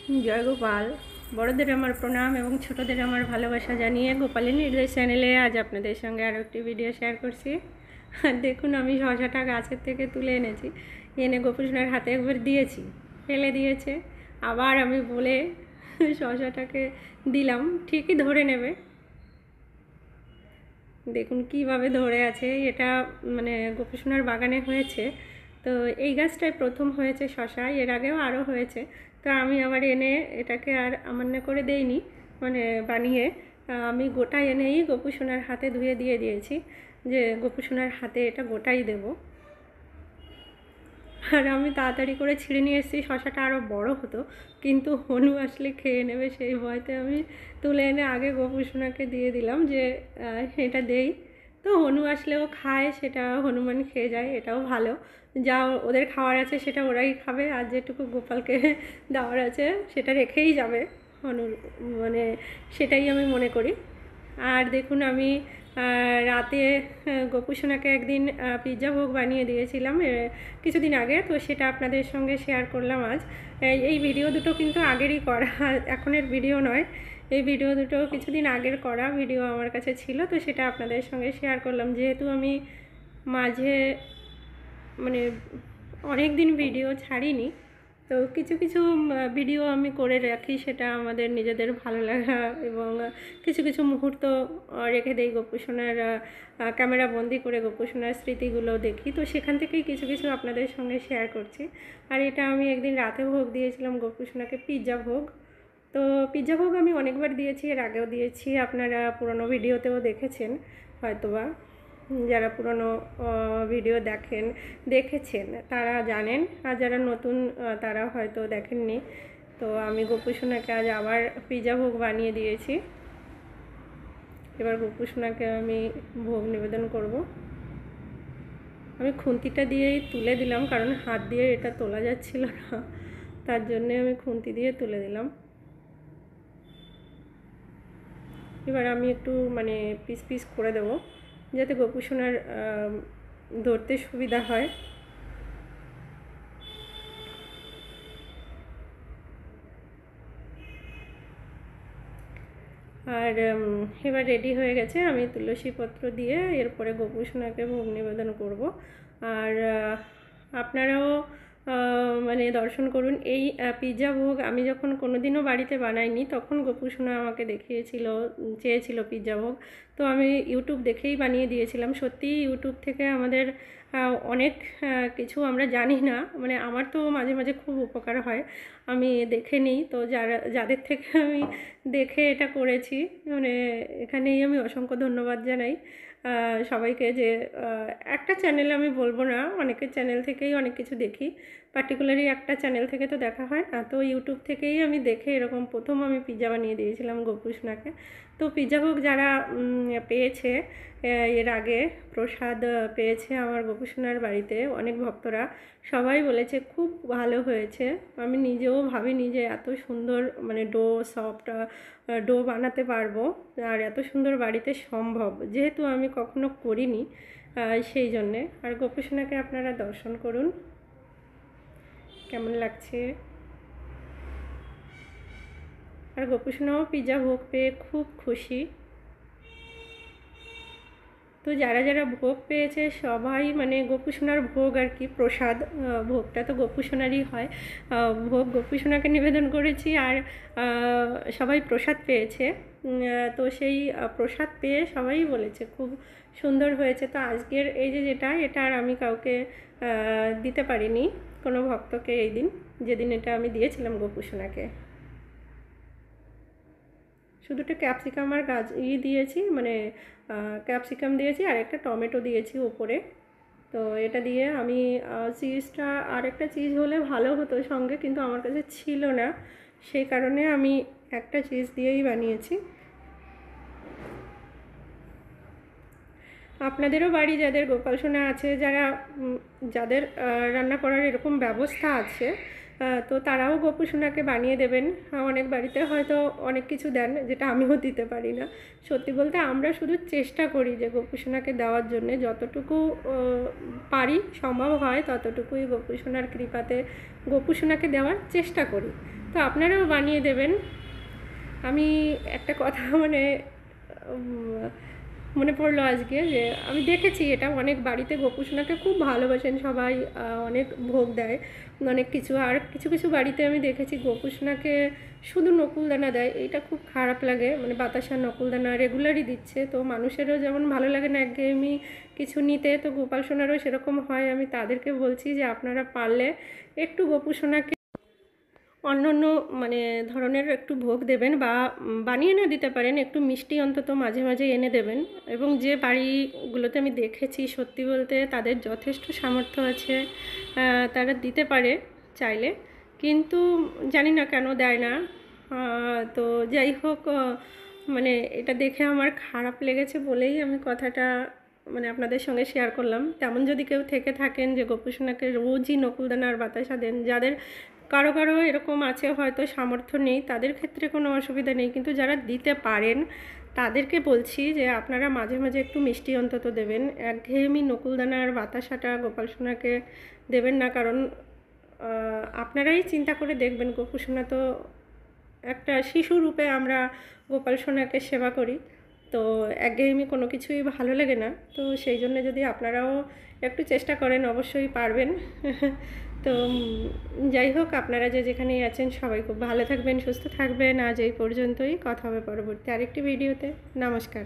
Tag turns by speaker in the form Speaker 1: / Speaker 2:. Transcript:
Speaker 1: জয় গোপাল। বড়দের আমার প্রণাম এবং ছোটদের আমার ভালোবাসা জানিয়ে গোপালের নির্দেশ চ্যানেলে আজ আপনাদের সঙ্গে আরও একটি ভিডিও শেয়ার করছি। আর দেখুন, আমি শশাটা গাছের থেকে তুলে এনেছি, এনে গোপুসোনার হাতে একবার দিয়েছি, ফেলে দিয়েছে। আবার আমি বলে শশাটাকে দিলাম, ঠিকই ধরে নেবে। দেখুন কিভাবে ধরে আছে। এটা মানে গোপুসোনার বাগানে হয়েছে, তো এই গাছটাই প্রথম হয়েছে শশা, এর আগেও আরও হয়েছে। তো আমি আবার এনে এটাকে আর আমান্য করে দেইনি, মানে বানিয়ে আমি গোটা এনেই গোপুসোনার হাতে ধুয়ে দিয়ে দিয়েছি যে গোপুসোনার হাতে এটা গোটাই দেব। আর আমি তাড়াতাড়ি করে ছিঁড়ে নিয়ে এসেছি, শশাটা আরও বড় হতো, কিন্তু হনু আসলে খেয়ে নেবে সেই ভয়তে আমি তুলে এনে আগে গোপুসোনাকে দিয়ে দিলাম যে এটা দেই। তো হনু আসলেও খায়, সেটা হনুমান খেয়ে যায়, এটাও ভালো। যা ওদের খাওয়ার আছে সেটা ওরাই খাবে, আর যেটুকু গোপালকে দেওয়ার আছে সেটা রেখেই যাবে হনুর, মানে সেটাই আমি মনে করি। আর দেখুন, আমি রাতে গোপুসোনাকে একদিন পিৎজা ভোগ বানিয়ে দিয়েছিলাম কিছুদিন আগে, তো সেটা আপনাদের সঙ্গে শেয়ার করলাম আজ। এই ভিডিও দুটো কিন্তু আগেরই করা, এখনের ভিডিও নয়। এই ভিডিও দুটো কিছুদিন আগের করা ভিডিও আমার কাছে ছিল, তো সেটা আপনাদের সঙ্গে শেয়ার করলাম। যেহেতু আমি মাঝে মানে অনেক দিন ভিডিও ছাড়িনি, তো কিছু কিছু ভিডিও আমি করে রাখি, সেটা আমাদের নিজেদের ভালো লাগা এবং কিছু কিছু মুহূর্ত রেখে দেই গোপুসোনার, ক্যামেরা বন্দি করে গোপুসোনার স্মৃতিগুলো দেখি, তো সেখান থেকেই কিছু কিছু আপনাদের সঙ্গে শেয়ার করছি। আর এটা আমি একদিন রাতে ভোগ দিয়েছিলাম গোপুসোনাকে, পিৎজা ভোগ। তো পিৎজা ভোগ আমি অনেকবার দিয়েছি, এর আগেও দিয়েছি, আপনারা পুরনো ভিডিওতেও দেখেছেন হয়তোবা। যারা পুরনো ভিডিও দেখেছেন তারা জানেন, আর যারা নতুন তারা হয়তো দেখেননি। তো আমি গোপুসোনাকে আজ আবার পিৎজা ভোগ বানিয়ে দিয়েছি। এবার গোপুসোনাকে আমি ভোগ নিবেদন করব। আমি খুন্তিটা দিয়েই তুলে দিলাম, কারণ হাত দিয়ে এটা তোলা যাচ্ছিল না, তার জন্যে আমি খুন্তি দিয়ে তুলে দিলাম। এবার আমি একটু মানে পিস পিস করে দেবো, যাতে গোপুসোনার ধরতে সুবিধা হয়। আর এবার রেডি হয়ে গেছে, আমি তুলসী পত্র দিয়ে এরপরে গোপুসোনাকে ভোগ নিবেদন করব। আর আপনারাও মানে দর্শন করুন। এই পিৎজা ভোগ আমি যখন কোনোদিনও বাড়িতে বানাইনি, তখন গোপুসোনা আমাকে চেয়েছিল পিৎজা ভোগ, তো আমি ইউটিউব দেখেই বানিয়ে দিয়েছিলাম। সত্যিই ইউটিউব থেকে আমাদের অনেক কিছু আমরা জানি না, মানে আমার তো মাঝে মাঝে খুব উপকার হয়, আমি দেখে নিই। তো যাদের থেকে আমি দেখে এটা করেছি, মানে এখানেই আমি অসংখ্য ধন্যবাদ জানাই সবাইকে। যে একটা চ্যানেল আমি বলবো না, অনেকের চ্যানেল থেকেই অনেক কিছু দেখি, পার্টিকুলারলি একটা চ্যানেল থেকে তো দেখা হয় না, তো ইউটিউব থেকেই আমি দেখে এরকম প্রথম আমি পিৎজা বানিয়ে দিয়েছিলাম গোপুসোনাকে। তো পিৎজা ভোগ যারা পেয়েছে, এর আগে প্রসাদ পেয়েছে আমার গোপুসোনার বাড়িতে অনেক ভক্তরা, সবাই বলেছে খুব ভালো হয়েছে। আমি নিজেও ভাবিনি যে এত সুন্দর মানে সফট ডো বানাতে পারবো, আর এত সুন্দর বাড়িতে সম্ভব, যেহেতু আমি কখনো করিনি সেই জন্যে। আর গোপুসোনাকে আপনারা দর্শন করুন, কেমন লাগছে। আর গোপুসোনাও পিৎজা ভোগ পেয়ে খুব খুশি। তো যারা যারা ভোগ পেয়েছে সবাই মানে গোপুসোনার ভোগ আর কি, প্রসাদ, ভোগটা তো গোপুসোনারই হয়, ভোগ গোপুসোনাকে নিবেদন করেছি, আর সবাই প্রসাদ পেয়েছে। তো সেই প্রসাদ পেয়ে সবাই বলেছে খুব সুন্দর হয়েছে। তো আজকের এই যেটা এটা আর আমি কাউকে দিতে পারিনি, কোনো ভক্তকে, এই দিন যেদিন এটা আমি দিয়েছিলাম গোপুসোনাকে। শুধুটা ক্যাপসিকাম আর দিয়েছি, মানে ক্যাপসিকাম দিয়েছি আর একটা টমেটো দিয়েছি উপরে। তো এটা দিয়ে আমি চিজটা, আর একটা চিজ হলে ভালো হতো সঙ্গে, কিন্তু আমার কাছে ছিল না, সেই কারণে আমি একটা চিজ দিয়েই বানিয়েছি। আপনাদেরও বাড়ি যাদের গোপালসোনা আছে, যাদের রান্না করার এরকম ব্যবস্থা আছে, তো তারাও গোপুসোনাকে বানিয়ে দেবেন। অনেক বাড়িতে হয়তো অনেক কিছু দেন যেটা আমিও দিতে পারি না। সত্যি বলতে আমরা শুধু চেষ্টা করি যে গোপুসোনাকে দেওয়ার জন্যে, যতটুকু সম্ভব হয় ততটুকুই গোপুসোনার কৃপাতে গোপুসোনাকে দেওয়ার চেষ্টা করি। তো আপনারাও বানিয়ে দেবেন। আমি একটা কথা মনে পড়লো আজকে, যে আমি দেখেছি এটা অনেক বাড়িতে গোপুসোনাকে খুব ভালোবাসেন সবাই, অনেক ভোগ দেয়, অনেক কিছু। আর কিছু কিছু বাড়িতে আমি দেখেছি গোপুসোনাকে শুধু নকুলদানা দেয়, এটা খুব খারাপ লাগে। বাতাসা নকুলদানা রেগুলারই দিচ্ছে, তো মানুষেরও যেমন ভালো লাগে না একঘেয়েমি কিছু নিতে, তো গোপাল সোনারও সেরকম হয়। আমি তাদেরকে বলছি যে আপনারা পারলে একটু গোপুসোনাকে অন্য অন্য ধরনের একটু ভোগ দেবেন, বা বানিয়ে না দিতে পারেন, একটু মিষ্টি অন্তত মাঝে মাঝে এনে দেবেন। এবং যে বাড়িগুলোতে আমি দেখেছি সত্যি বলতে তাদের যথেষ্ট সামর্থ্য আছে, তারা দিতে পারে চাইলে, কিন্তু জানি না কেন দেয় না। তো যাই হোক, এটা দেখে আমার খারাপ লেগেছে বলেই আমি কথাটা আপনাদের সঙ্গে শেয়ার করলাম। তেমন যদি কেউ থেকে থাকেন যে গোপুসোনাকে রোজই নকুলদানা আর বাতাসা দেন, যাদের কারো কারো এরকম আছে হয়তো সামর্থ্য নেই, তাদের ক্ষেত্রে কোনো অসুবিধা নেই, কিন্তু যারা দিতে পারেন তাদেরকে বলছি যে আপনারা মাঝে মাঝে একটু মিষ্টি অন্তত দেবেন। একঘেয়েমি নকুলদানা আর বাতাসাটা গোপাল সোনাকে দেবেন না, কারণ আপনারাই চিন্তা করে দেখবেন, গোপুসোনা তো একটা শিশু রূপে আমরা গোপাল সোনাকে সেবা করি, তো একঘেয়েমি কোনো কিছুই ভালো লাগে না। তো সেই জন্য যদি আপনারাও একটু চেষ্টা করেন অবশ্যই পারবেন। তো যাই হোক, আপনারা যে যেখানেই আছেন সবাই খুব ভালো থাকবেন, সুস্থ থাকবেন। আজ এই পর্যন্তই, কথা হবে পরবর্তী আরেকটি ভিডিওতে। নমস্কার।